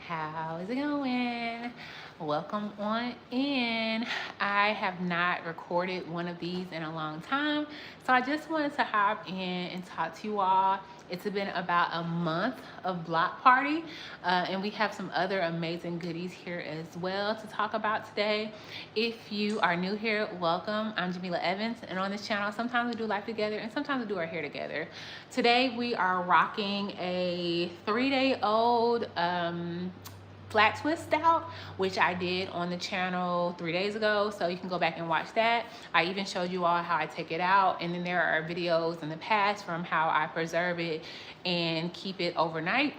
How is it going? Welcome on in. I have not recorded one of these in a long time, so I just wanted to hop in and talk to you all. It's been about a month of block party, and we have some other amazing goodies here as well to talk about today. If you are new here, welcome. I'm Jamila Evans, and on this channel, sometimes we do life together and sometimes we do our hair together. Today we are rocking a 3-day-old flat twist out, which I did on the channel 3 days ago, so you can go back and watch that. I even showed you all how I take it out, and then there are videos in the past from how I preserve it and keep it overnight.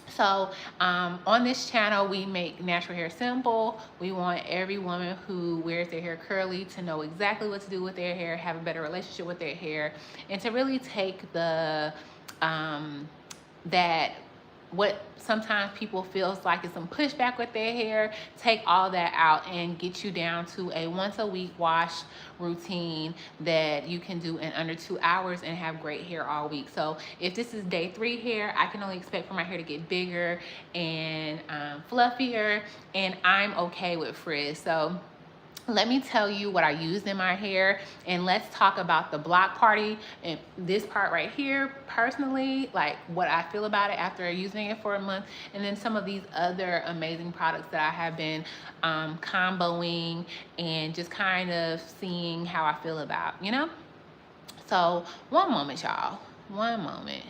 So on this channel, we make natural hair simple. We want every woman who wears their hair curly to know exactly what to do with their hair, have a better relationship with their hair, and to really take the that what sometimes people feels like is some pushback with their hair, take all that out and get you down to a once a week wash routine that you can do in under 2 hours and have great hair all week. So if this is day 3 hair, I can only expect for my hair to get bigger and fluffier, and I'm okay with frizz. So let me tell you what I used in my hair, and let's talk about the block party and this part right here personally, like what I feel about it after using it for a month, and then some of these other amazing products that I have been comboing and just kind of seeing how I feel about, you know? So one moment, y'all, one moment.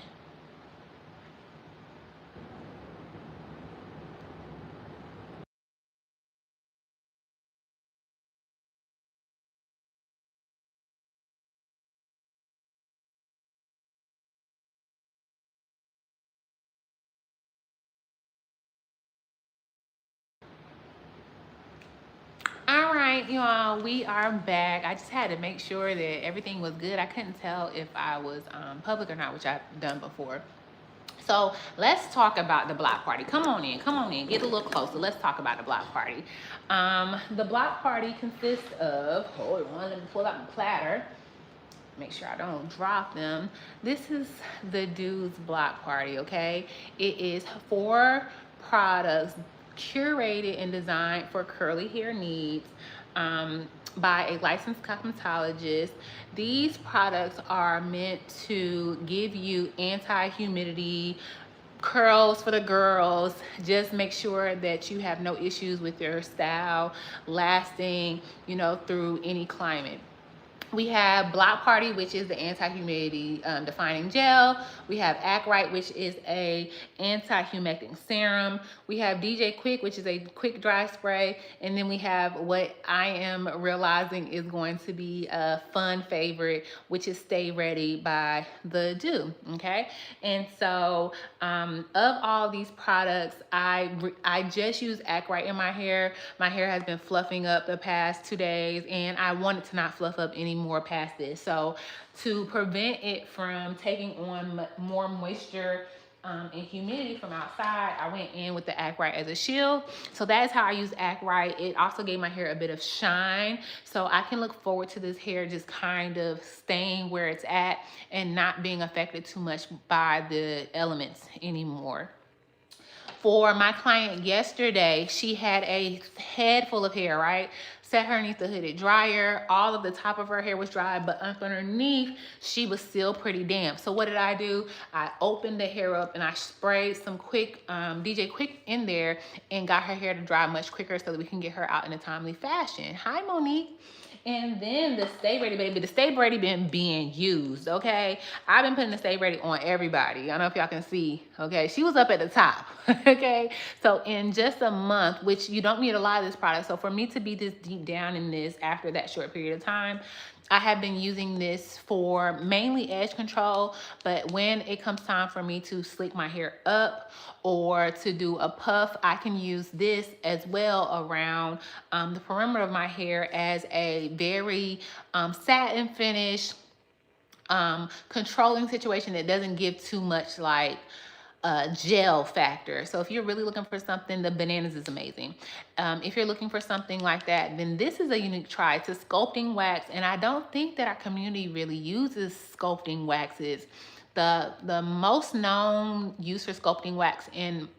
All right, y'all, we are back. I just had to make sure that everything was good. I couldn't tell if I was public or not, which I've done before. So let's talk about the block party. Come on in, get a little closer. Let's talk about the block party. The block party consists of, hold on, let me pull out my platter. Make sure I don't drop them. This is the Doux block party, okay? It is 4 products curated and designed for curly hair needs by a licensed cosmetologist. These products are meant to give you anti-humidity, curls for the girls. Just make sure that you have no issues with your style lasting, you know, through any climate. We have Block Party, which is the anti-humidity defining gel. We have Act Right, which is a anti-humecting serum. We have DJ Quick, which is a quick dry spray. And then we have what I am realizing is going to be a fun favorite, which is Stay Ready by the Doux, okay? And so of all these products, I just use Act Right in my hair. My hair has been fluffing up the past 2 days, and I wanted to not fluff up anymore past this. So to prevent it from taking on more moisture and humidity from outside, I went in with the Act Right as a shield. So that is how I use Act Right. It also gave my hair a bit of shine, so I can look forward to this hair just kind of staying where it's at and not being affected too much by the elements anymore. For my client yesterday, she had a head full of hair, right? Set her underneath the hooded dryer. All of the top of her hair was dry, but underneath, she was still pretty damp. So what did I do? I opened the hair up and I sprayed some quick DJ Quick in there and got her hair to dry much quicker so that we can get her out in a timely fashion. Hi, Monique. And then the Stay Ready, baby. The Stay Ready been being used, okay? I've been putting the Stay Ready on everybody. I don't know if y'all can see, okay? She was up at the top, okay? So in just a month, which you don't need a lot of this product. So for me to be this deep down in this after that short period of time, I have been using this for mainly edge control, but when it comes time for me to slick my hair up or to do a puff, I can use this as well around the perimeter of my hair as a very satin finish, controlling situation that doesn't give too much like gel factor. So if you're really looking for something, the bananas is amazing. If you're looking for something like that, then this is a unique try. It's a sculpting wax, and I don't think that our community really uses sculpting waxes. The most known use for sculpting wax in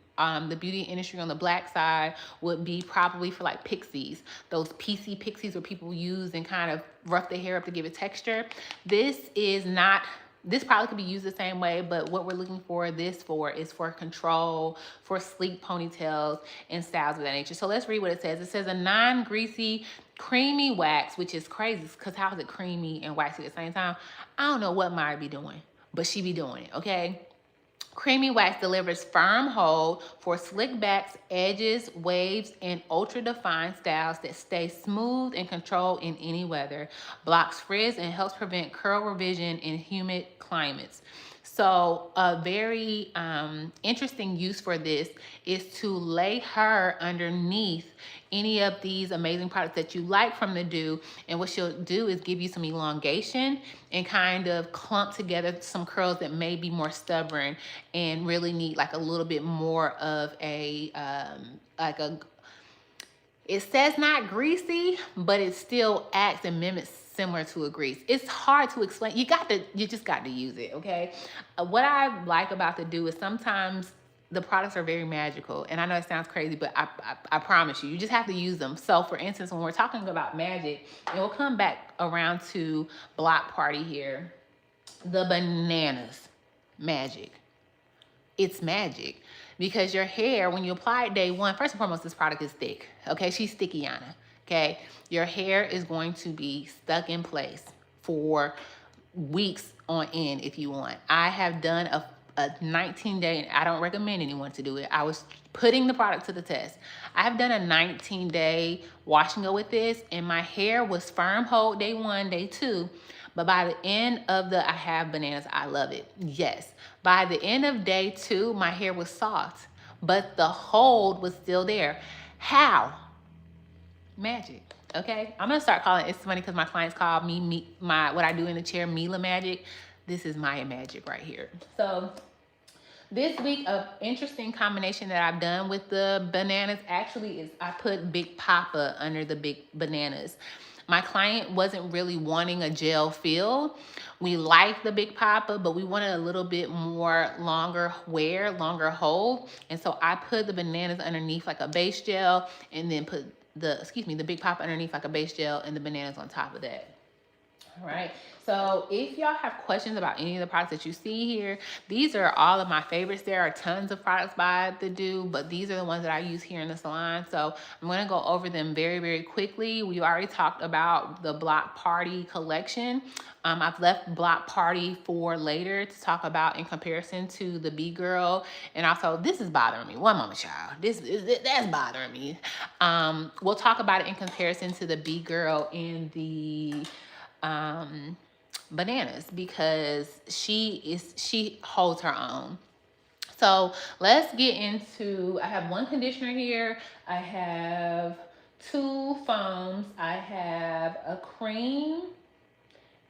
the beauty industry on the black side would be probably for like pixies, those PC pixies where people use and kind of rough their hair up to give it texture. This is not, this probably could be used the same way, but what we're looking for this for is for control, for sleek ponytails and styles of that nature. So let's read what it says. It says a non-greasy, creamy wax, which is crazy because how is it creamy and waxy at the same time? I don't know what Maya be doing, but she be doing it, okay? Creamy wax delivers firm hold for slick backs, edges, waves, and ultra-defined styles that stay smooth and controlled in any weather. Blocks frizz and helps prevent curl revision in humid climates. So a very interesting use for this is to lay her underneath any of these amazing products that you like from the Doux. And what she'll do is give you some elongation and kind of clump together some curls that may be more stubborn and really need like a little bit more of a, it says not greasy, but it still acts and mimics similar to a grease. It's hard to explain. You just got to use it, okay? What I like about the Doux is sometimes the products are very magical. And I know it sounds crazy, but I promise you just have to use them. So for instance, when we're talking about magic, and we'll come back around to Block Party here, the bananas magic. It's magic because your hair, when you apply it day one, first and foremost, this product is thick, okay? She's stickyana, okay? Your hair is going to be stuck in place for weeks on end if you want. I have done a 19-day, and I don't recommend anyone to do it. I was putting the product to the test. I have done a 19-day wash and go with this, and my hair was firm hold day one, day two. But by the end of I have bananas, I love it. Yes. By the end of day two, my hair was soft, but the hold was still there. How? Magic. Okay. I'm going to start calling, it's funny because my clients call me what I do in the chair, Mila Magic. This is Maya Magic right here. So this week, an interesting combination that I've done with the bananas actually is I put Big Papa under the big bananas. My client wasn't really wanting a gel feel. We liked the Big Papa, but we wanted a little bit more longer wear, longer hold. And so I put the bananas underneath like a base gel and then put the Big Papa underneath like a base gel and the bananas on top of that. All right. So if y'all have questions about any of the products that you see here, these are all of my favorites. There are tons of products by the Doux, but these are the ones that I use here in the salon. So I'm going to go over them very, very quickly. We already talked about the Block Party collection. I've left Block Party for later to talk about in comparison to the B-Girl. And also, this is bothering me. One moment, child. That's bothering me. We'll talk about it in comparison to the B-Girl and the bananas because she holds her own. So let's get into, I have one conditioner here. I have two foams. I have a cream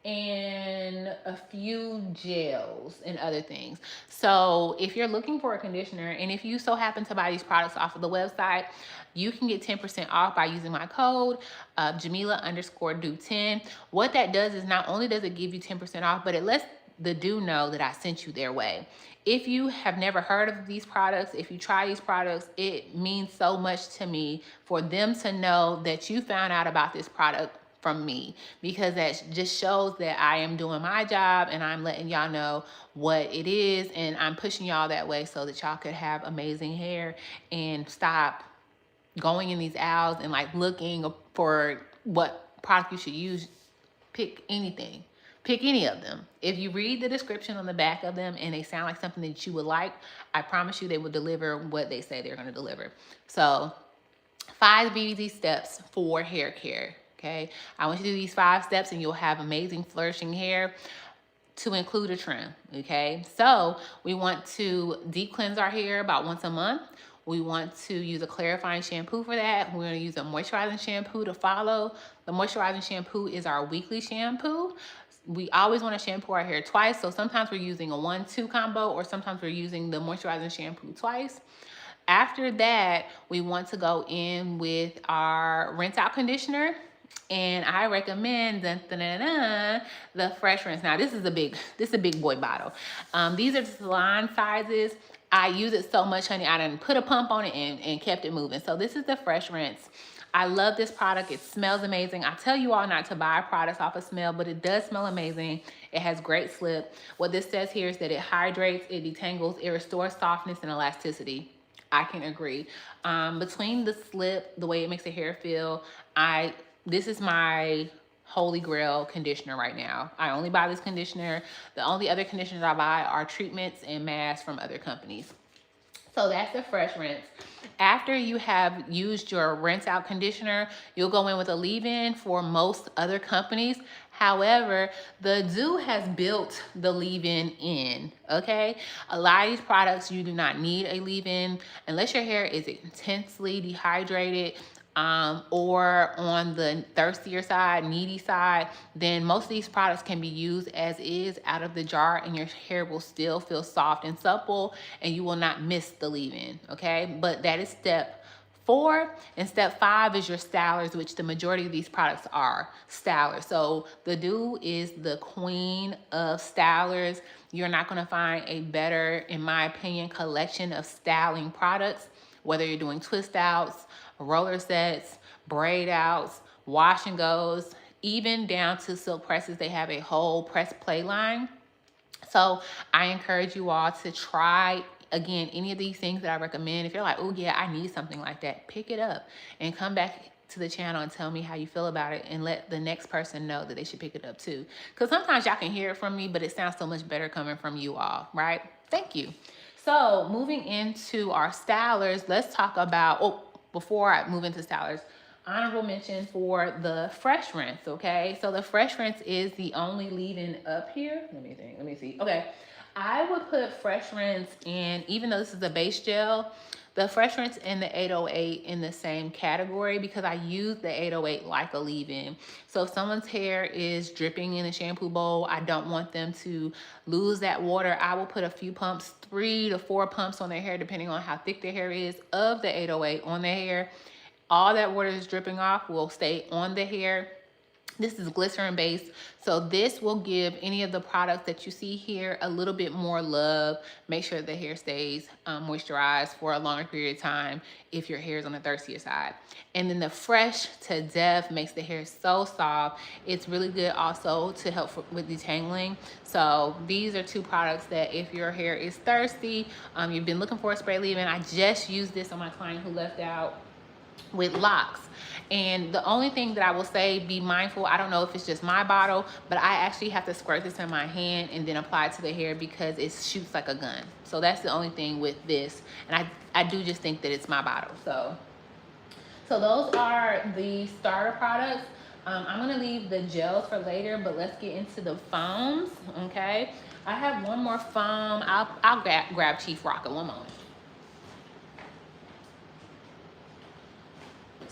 and a few gels and other things. So if you're looking for a conditioner, and if you so happen to buy these products off of the website, you can get 10% off by using my code Jamila_Doux10. What that does is not only does it give you 10% off, but it lets the Doux know that I sent you their way. If you have never heard of these products, if you try these products, it means so much to me for them to know that you found out about this product from me, because that just shows that I am doing my job and I'm letting y'all know what it is, and I'm pushing y'all that way so that y'all could have amazing hair and stop going in these aisles and like looking for what product you should use. Pick anything. Pick any of them. If you read the description on the back of them and they sound like something that you would like, I promise you they will deliver what they say they're going to deliver. So 5 BBD steps for hair care. Okay, I want you to do these 5 steps and you'll have amazing flourishing hair, to include a trim. Okay, so we want to deep cleanse our hair about once a month. We want to use a clarifying shampoo for that. We're going to use a moisturizing shampoo to follow. The moisturizing shampoo is our weekly shampoo. We always want to shampoo our hair twice. So sometimes we're using a 1-2 combo, or sometimes we're using the moisturizing shampoo twice. After that, we want to go in with our rinse out conditioner. And I recommend the Fresh Rinse. Now this is a big boy bottle. These are the Salon sizes. I use it so much, honey. I done put a pump on it and kept it moving. So this is the Fresh Rinse. I love this product. It smells amazing. I tell you all not to buy products off of smell, but it does smell amazing. It has great slip. What this says here is that it hydrates, it detangles, it restores softness and elasticity. I can agree. Between the slip, the way it makes the hair feel, this is my holy grail conditioner right now. I only buy this conditioner. The only other conditioners I buy are treatments and masks from other companies. So that's the Fresh Rinse. After you have used your rinse out conditioner, you'll go in with a leave-in for most other companies. However, the Doux has built the leave-in in, okay? A lot of these products, you do not need a leave-in unless your hair is intensely dehydrated, or on the thirstier side, needy side, then most of these products can be used as is out of the jar and your hair will still feel soft and supple and you will not miss the leave-in, okay? But that is step 4. And step 5 is your stylers, which the majority of these products are stylers. So the Doux is the queen of stylers. You're not gonna find a better, in my opinion, collection of styling products, whether you're doing twist outs, roller sets, braid outs, wash and goes, even down to silk presses. They have a whole press play line. So I encourage you all to try, again, any of these things that I recommend. If you're like, oh yeah, I need something like that, pick it up and come back to the channel and tell me how you feel about it and let the next person know that they should pick it up too. Because sometimes y'all can hear it from me, but it sounds so much better coming from you all, right? Thank you. So moving into our stylers, let's talk about, before I move into stylers, honorable mention for the Fresh Rinse, okay? So the Fresh Rinse is the only leave-in up here. Let me see. Okay, I would put Fresh Rinse in, even though this is a base gel, the Fresh Rinse and the 808 in the same category because I use the 808 like a leave-in. So if someone's hair is dripping in a shampoo bowl, I don't want them to lose that water. I will put a few pumps, 3 to 4 pumps on their hair, depending on how thick their hair is, of the 808 on their hair. All that water is dripping off will stay on the hair. This is glycerin based, so this will give any of the products that you see here a little bit more love. Make sure the hair stays moisturized for a longer period of time if your hair is on the thirstier side. And then the Fresh to Death makes the hair so soft. It's really good also to help with detangling. So these are 2 products that if your hair is thirsty, you've been looking for a spray leave-in. I just used this on my client who left out with locks. And the only thing that I will say, be mindful, I don't know if it's just my bottle, but I actually have to squirt this in my hand and then apply it to the hair because it shoots like a gun. So that's the only thing with this. And I do just think that it's my bottle. So those are the starter products. I'm gonna leave the gels for later, but let's get into the foams, okay? I have one more foam. I'll grab Chief Rocker, one moment.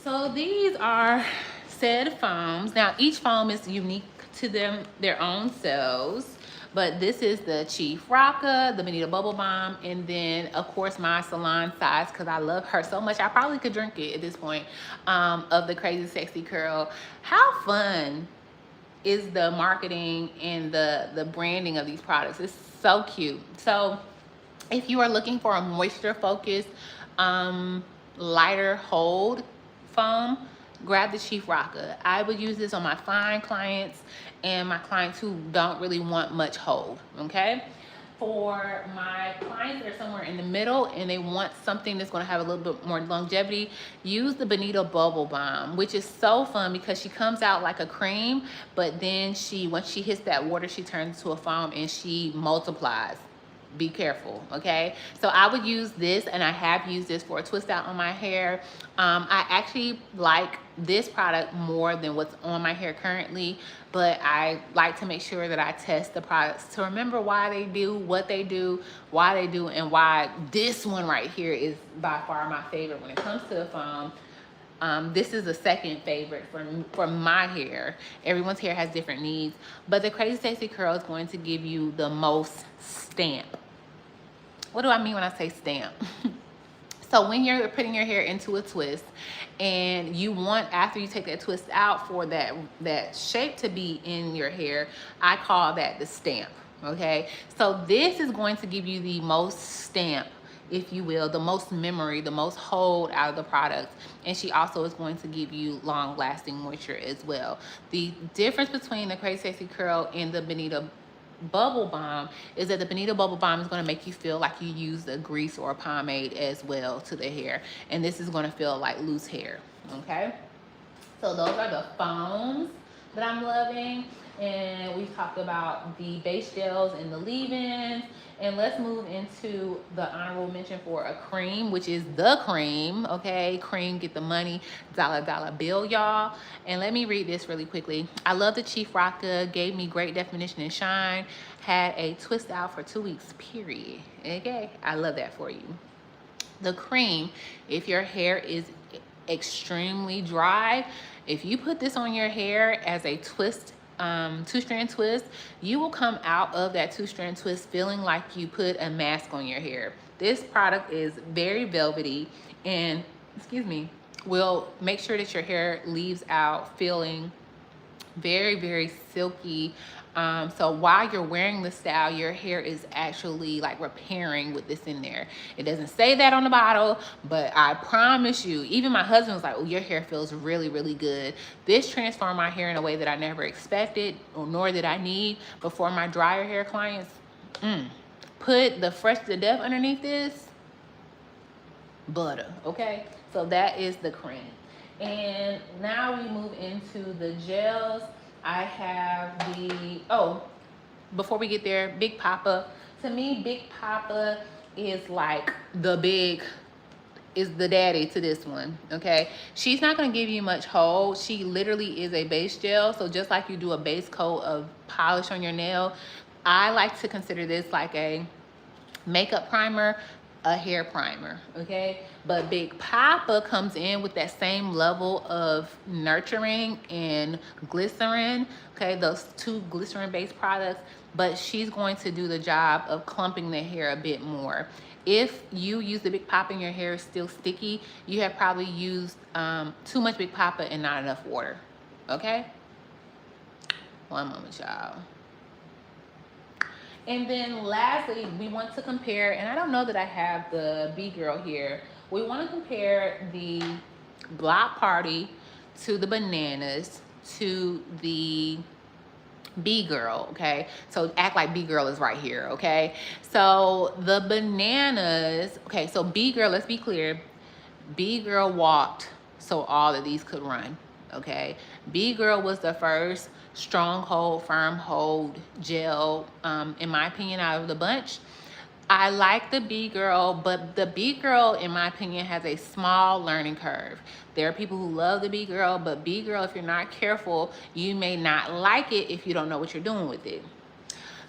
So these are said foams. Now each foam is unique to their own selves, but this is the Chief Rocker, the Bonita Bubble Balm, and then of course my Salon size because I love her so much. I probably could drink it at this point, of the Crazy Sexy Curl. How fun is the marketing and the branding of these products? It's so cute. So if you are looking for a moisture focused, lighter hold foam, grab the Chief Rocker. I would use this on my fine clients and my clients who don't really want much hold, okay? For my clients that are somewhere in the middle and they want something that's gonna have a little bit more longevity, use the Bonita Bubble Balm, which is so fun because she comes out like a cream, but then once she hits that water, she turns into a foam and she multiplies. Be careful, okay? So I would use this, and I have used this for a twist out on my hair. I actually like this product more than what's on my hair currently, but I like to make sure that I test the products to remember why they do what they do, why they do, and why this one right here is by far my favorite when it comes to the foam. This is the second favorite for my hair. Everyone's hair has different needs, but the Crazy Sexy Curl is going to give you the most stamp. What do I mean when I say stamp? So when you're putting your hair into a twist and you want, after you take that twist out, for that shape to be in your hair, I call that the stamp, okay? So this is going to give you the most stamp if you will, the most memory, the most hold out of the products. And she also is going to give you long lasting moisture as well. The difference between the Crazy Sexy Curl and the Bonita Bubble Balm is that the Bonita Bubble Balm is going to make you feel like you used a grease or a pomade as well to the hair. And this is going to feel like loose hair, okay? So those are the foams that I'm loving. And we talked about the base gels and the leave-ins. And let's move into the honorable mention for a cream, which is the cream, okay? Cream, get the money, dollar bill, y'all. And let me read this really quickly. I love the Chief Rocka, gave me great definition and shine, had a twist out for 2 weeks, period. Okay, I love that for you. The cream, if your hair is extremely dry, if you put this on your hair as a twist, two-strand twist, you will come out of that two-strand twist feeling like you put a mask on your hair. This product is very velvety and, excuse me, will make sure that your hair leaves out feeling very silky. So while you're wearing the style, your hair is actually like repairing with this in there. It doesn't say that on the bottle, but I promise you, even my husband was like, oh, your hair feels really good. This transformed my hair in a way that I never expected, or nor did I need. Before my drier hair clients, put the Fresh to Death underneath this, butter, okay? So that is the cream. And now we move into the gels. I have the, before we get there, Big Papa. To me, Big Papa is like is the daddy to this one, okay? She's not gonna give you much hold. She literally is a base gel. So just like you do a base coat of polish on your nail, I like to consider this like a makeup primer, a hair primer, okay? But Big Papa comes in with that same level of nurturing and glycerin, okay? Those two glycerin-based products, but she's going to do the job of clumping the hair a bit more. If you use the Big Papa and your hair is still sticky, you have probably used too much Big Papa and not enough water, okay? One moment, y'all. And then lastly, we want to compare, and I don't know that I have the B-Girl here. We want to compare the Block Party to the Bananas to the B-Girl, okay? So act like B-Girl is right here, okay? So the Bananas, okay, so B-Girl, let's be clear. B-Girl walked so all of these could run, okay? B-Girl was the first stronghold, firm hold gel, in my opinion, out of the bunch. I like the B-Girl, but the B-Girl, in my opinion, has a small learning curve. There are people who love the B-Girl, but B-Girl, if you're not careful, you may not like it if you don't know what you're doing with it.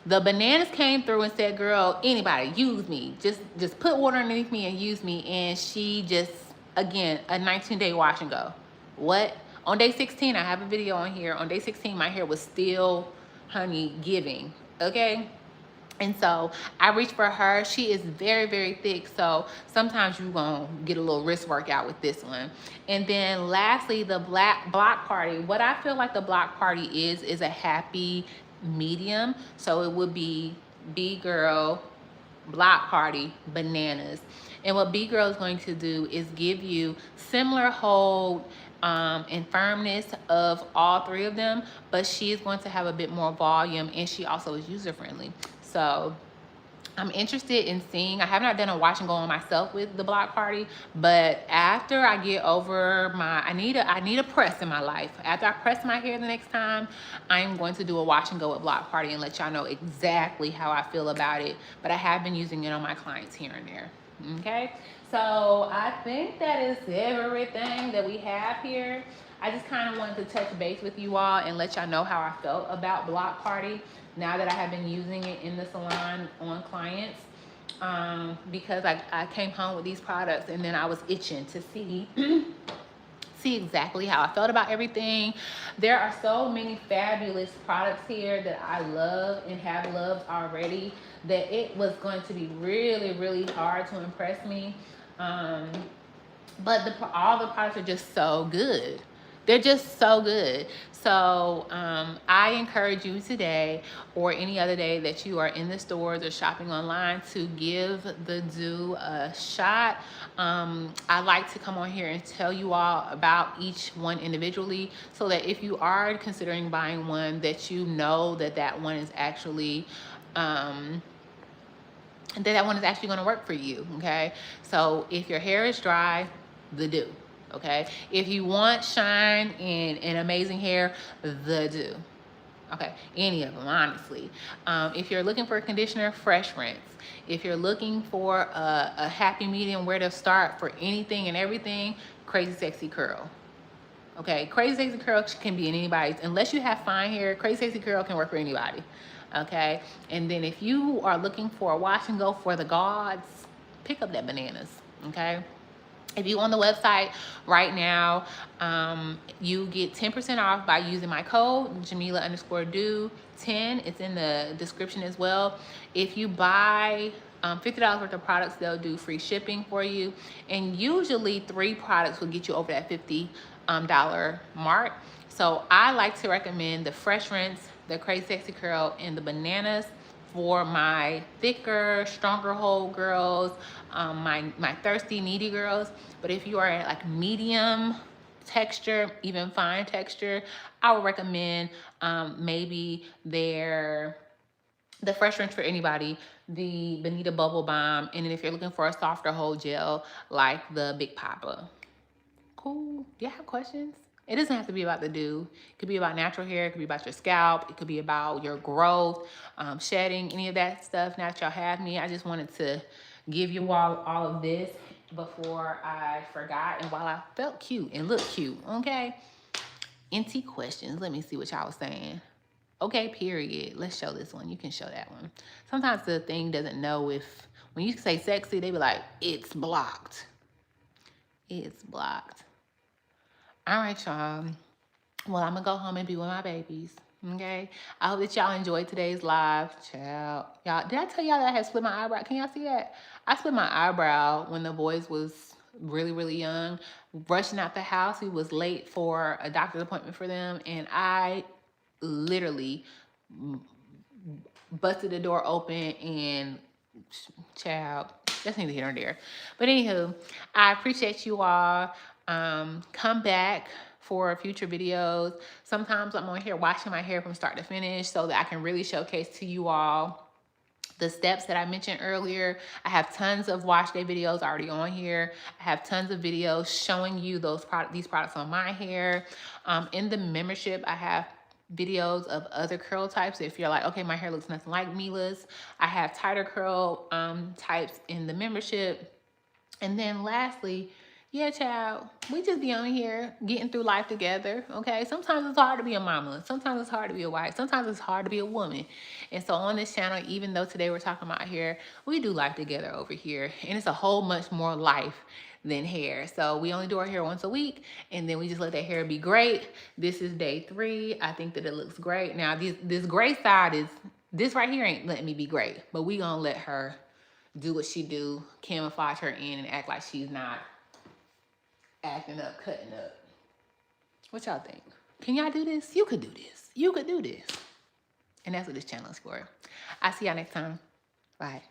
The Bananas came through and said, girl, anybody, use me. Just put water underneath me and use me. And she just, again, a 19-day wash and go. What? On day 16, I have a video on here. On day 16, my hair was still, honey, giving, okay? And so I reached for her. She is very thick, so sometimes you're gonna get a little wrist workout with this one. And then lastly, the Block Party. What I feel like the Block Party is a happy medium. So it would be B-Girl, Block Party, Bananas. And what B-Girl is going to do is give you similar hold and firmness of all three of them, but she is going to have a bit more volume, and she also is user-friendly. So I'm interested in seeing, I have not done a wash and go on myself with the Block Party, but after I get over my, I need a press in my life. After I press my hair the next time, I'm going to do a wash and go with Block Party and let y'all know exactly how I feel about it. But I have been using it on my clients here and there, okay? So I think that is everything that we have here. I just kind of wanted to touch base with you all and let y'all know how I felt about Block Party now that I have been using it in the salon on clients, because I came home with these products and then I was itching to see exactly how I felt about everything. There are so many fabulous products here that I love and have loved already that it was going to be really hard to impress me. But all the products are just so good. They're just so good. So I encourage you today or any other day that you are in the stores or shopping online to give the Doux a shot. I like to come on here and tell you all about each one individually so that if you are considering buying one, that you know that that one is actually that one is actually going to work for you. Okay, so if your hair is dry, the Doux. Okay, if you want shine and amazing hair, the Doux. Okay, any of them, honestly. If you're looking for a conditioner, Fresh Rinse. If you're looking for a happy medium, where to start for anything and everything, Crazy Sexy Curl. Okay, Crazy Sexy Curl can be in anybody's. Unless you have fine hair, Crazy Sexy Curl can work for anybody. Okay, and then if you are looking for a wash and go for the gods, pick up that Bananas. Okay, if you on the website right now, you get 10% off by using my code Jamila_Doux10. It's in the description as well. If you buy $50 worth of products, they'll do free shipping for you, and usually 3 products will get you over that $50 mark. So I like to recommend the Fresh Rinse, the Crazy Sexy Curl, and the Bananas for my thicker, stronger hold girls, my thirsty, needy girls. But if you are at like medium texture, even fine texture, I would recommend maybe the Fresh Rinse for anybody, the Bonita Bubble Balm, and then if you're looking for a softer hold gel, like the Big Papa. Cool. Do you have questions? It doesn't have to be about the Doux. It could be about natural hair. It could be about your scalp. It could be about your growth, shedding, any of that stuff. Now that y'all have me, I just wanted to give you all of this before I forgot and while I felt cute and looked cute. Okay. NT questions. Let me see what y'all was saying. Okay, period. Let's show this one. You can show that one. Sometimes the thing doesn't know if, when you say sexy, they be like, it's blocked. It's blocked. All right, y'all. Well, I'm going to go home and be with my babies. Okay? I hope that y'all enjoyed today's live. Child. Y'all, did I tell y'all that I had split my eyebrow? Can y'all see that? I split my eyebrow when the boys was really, really young. Rushing out the house. We was late for a doctor's appointment for them. And I literally busted the door open and child, that's neither here nor there. But anywho, I appreciate you all. Come back for future videos. Sometimes I'm on here washing my hair from start to finish so that I can really showcase to you all the steps that I mentioned earlier. I have tons of wash day videos already on here. I have tons of videos showing you these products on my hair. In the membership, I have videos of other curl types. If you're like, okay, my hair looks nothing like Mila's, I have tighter curl types in the membership. And then lastly, yeah, child, we just be on here getting through life together, okay? Sometimes it's hard to be a mama. Sometimes it's hard to be a wife. Sometimes it's hard to be a woman. And so on this channel, even though today we're talking about hair, we do life together over here. And it's a whole much more life than hair. So we only do our hair once a week, and then we just let that hair be great. This is day 3. I think that it looks great. Now, this gray side is, this right here ain't letting me be great, but we gonna let her do what she do, camouflage her in and act like she's not acting up, cutting up. What y'all think? Can y'all do this? You could do this. You could do this. And that's what this channel is for. I'll see y'all next time. Bye.